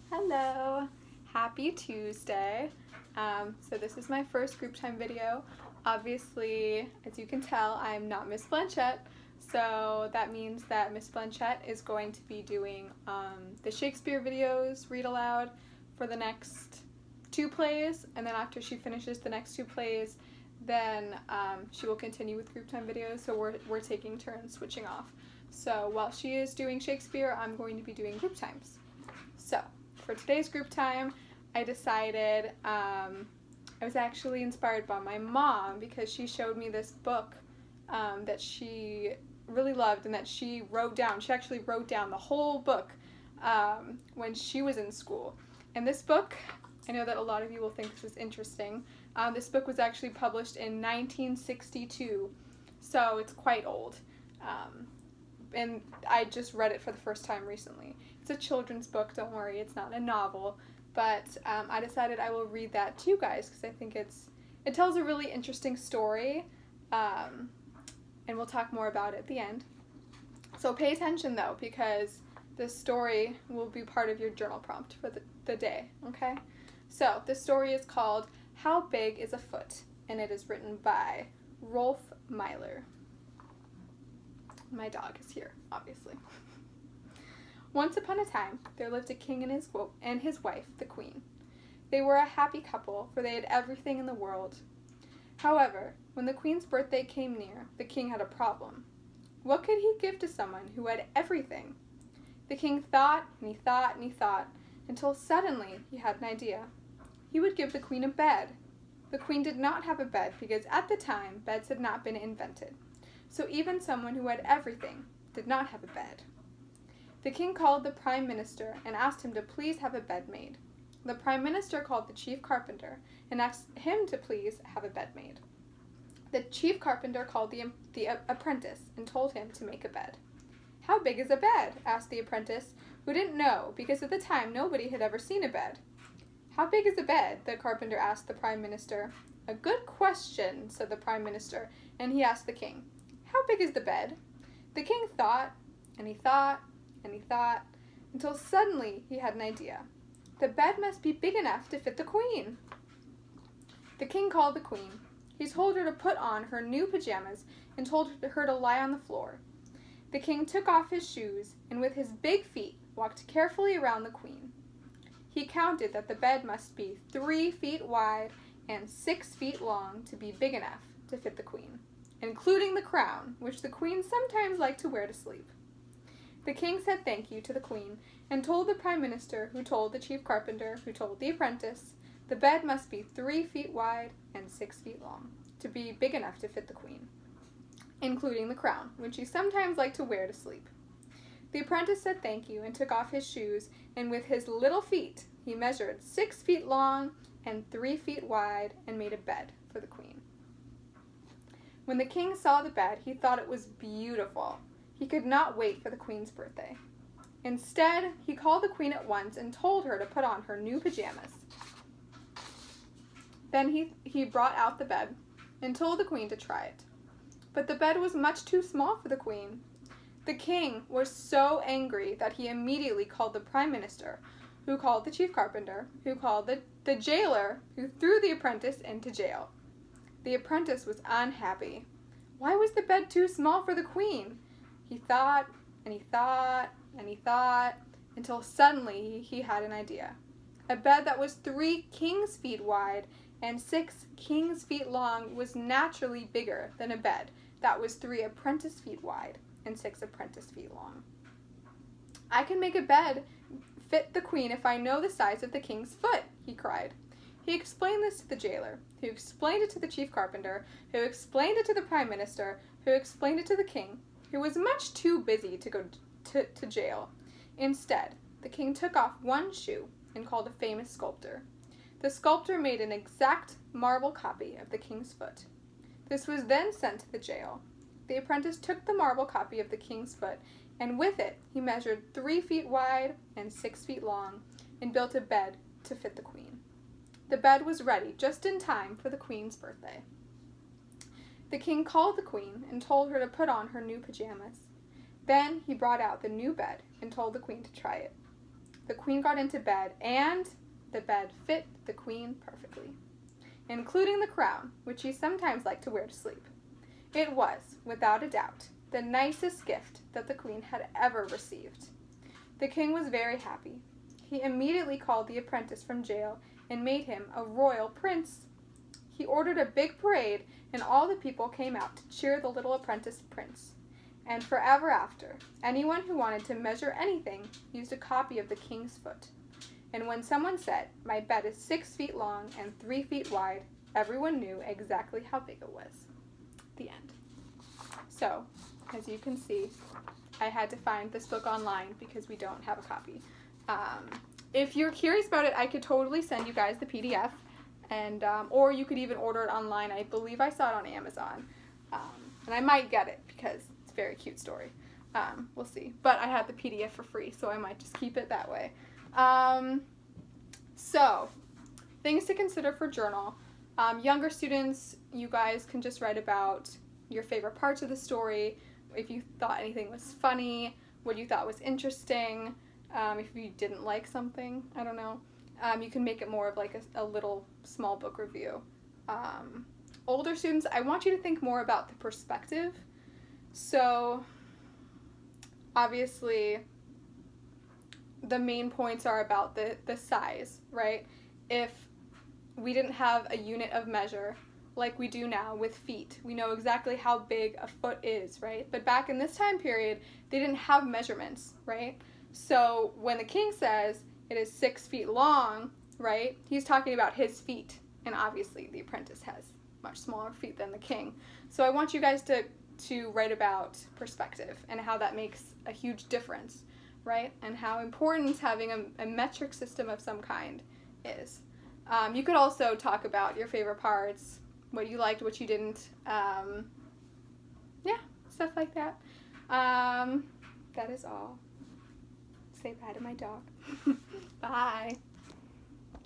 Hello, happy Tuesday. So this is my first group time video. Obviously, as you can tell, I'm not Miss Blanchette, so that means that Miss Blanchette is going to be doing the Shakespeare videos, read aloud, for the next 2 plays, and then after she finishes the next 2 plays, then she will continue with group time videos, so we're taking turns switching off. So while she is doing Shakespeare, I'm going to be doing group times. So for today's group time, I decided, I was actually inspired by my mom because she showed me this book that she really loved and that she wrote down. She actually wrote down the whole book when she was in school. And this book, I know that a lot of you will think this is interesting. This book was actually published in 1962, so it's quite old. And I just read it for the first time recently. It's a children's book, don't worry, it's not a novel, but I decided I will read that to you guys because I think it tells a really interesting story, and we'll talk more about it at the end. So pay attention though, because this story will be part of your journal prompt for the day, okay? So this story is called How Big is a Foot? And it is written by Rolf Meiler. My dog is here, obviously. Once upon a time, there lived a king and his wife, the queen. They were a happy couple, for they had everything in the world. However, when the queen's birthday came near, the king had a problem. What could he give to someone who had everything? The king thought, and he thought, and he thought, until suddenly he had an idea. He would give the queen a bed. The queen did not have a bed because at the time, beds had not been invented. So even someone who had everything did not have a bed. The king called the prime minister and asked him to please have a bed made. The prime minister called the chief carpenter and asked him to please have a bed made. The chief carpenter called the apprentice and told him to make a bed. How big is a bed? Asked the apprentice, who didn't know because at the time nobody had ever seen a bed. How big is a bed? The carpenter asked the prime minister. A good question, said the prime minister, and he asked the king. How big is the bed? The king thought, and he thought, and he thought, until suddenly he had an idea. The bed must be big enough to fit the queen. The king called the queen. He told her to put on her new pajamas and told her to lie on the floor. The king took off his shoes and with his big feet walked carefully around the queen. He counted that the bed must be 3 feet wide and 6 feet long to be big enough to fit the queen, including the crown, which the queen sometimes liked to wear to sleep. The king said thank you to the queen and told the prime minister, who told the chief carpenter, who told the apprentice, the bed must be 3 feet wide and 6 feet long to be big enough to fit the queen, including the crown, which she sometimes liked to wear to sleep. The apprentice said thank you and took off his shoes, and with his little feet he measured 6 feet long and 3 feet wide and made a bed for the queen. When the king saw the bed, he thought it was beautiful. He could not wait for the queen's birthday. Instead, he called the queen at once and told her to put on her new pajamas. Then he brought out the bed and told the queen to try it. But the bed was much too small for the queen. The king was so angry that he immediately called the prime minister, who called the chief carpenter, who called the jailer, who threw the apprentice into jail. The apprentice was unhappy. Why was the bed too small for the queen? He thought, and he thought, and he thought, until suddenly he had an idea. A bed that was 3 king's feet wide and 6 king's feet long was naturally bigger than a bed that was 3 apprentice feet wide and 6 apprentice feet long. I can make a bed fit the queen if I know the size of the king's foot, he cried. He explained this to the jailer, who explained it to the chief carpenter, who explained it to the prime minister, who explained it to the king, who was much too busy to go to jail. Instead, the king took off one shoe and called a famous sculptor. The sculptor made an exact marble copy of the king's foot. This was then sent to the jail. The apprentice took the marble copy of the king's foot, and with it he measured 3 feet wide and 6 feet long, and built a bed to fit the queen. The bed was ready just in time for the queen's birthday. The king called the queen and told her to put on her new pajamas. Then he brought out the new bed and told the queen to try it. the queen got into bed, and the bed fit the queen perfectly, including the crown, which she sometimes liked to wear to sleep. It was, without a doubt, the nicest gift that the queen had ever received. The king was very happy. He immediately called the apprentice from jail and made him a royal prince. He ordered a big parade, and all the people came out to cheer the little apprentice prince. And forever after, anyone who wanted to measure anything used a copy of the king's foot. And when someone said, "My bed is 6 feet long and 3 feet wide," everyone knew exactly how big it was. The end. So, as you can see, I had to find this book online because we don't have a copy. If you're curious about it, I could totally send you guys the PDF, and or you could even order it online. I believe I saw it on Amazon, and I might get it because it's a very cute story. We'll see. But I had the PDF for free, so I might just keep it that way. So, things to consider for journal. Younger students, you guys can just write about your favorite parts of the story, if you thought anything was funny, what you thought was interesting, if you didn't like something, I don't know. You can make it more of like a little small book review. Older students, I want you to think more about the perspective. So, obviously, the main points are about the size, right? If we didn't have a unit of measure like we do now with feet, we know exactly how big a foot is, right? But back in this time period, they didn't have measurements, right? So when the king says it is 6 feet long, right, he's talking about his feet, and obviously the apprentice has much smaller feet than the king. So I want you guys to write about perspective and how that makes a huge difference, right? And how important having a metric system of some kind is. You could also talk about your favorite parts, what you liked, what you didn't, yeah, stuff like that. That is all. Say bye to my dog. Bye.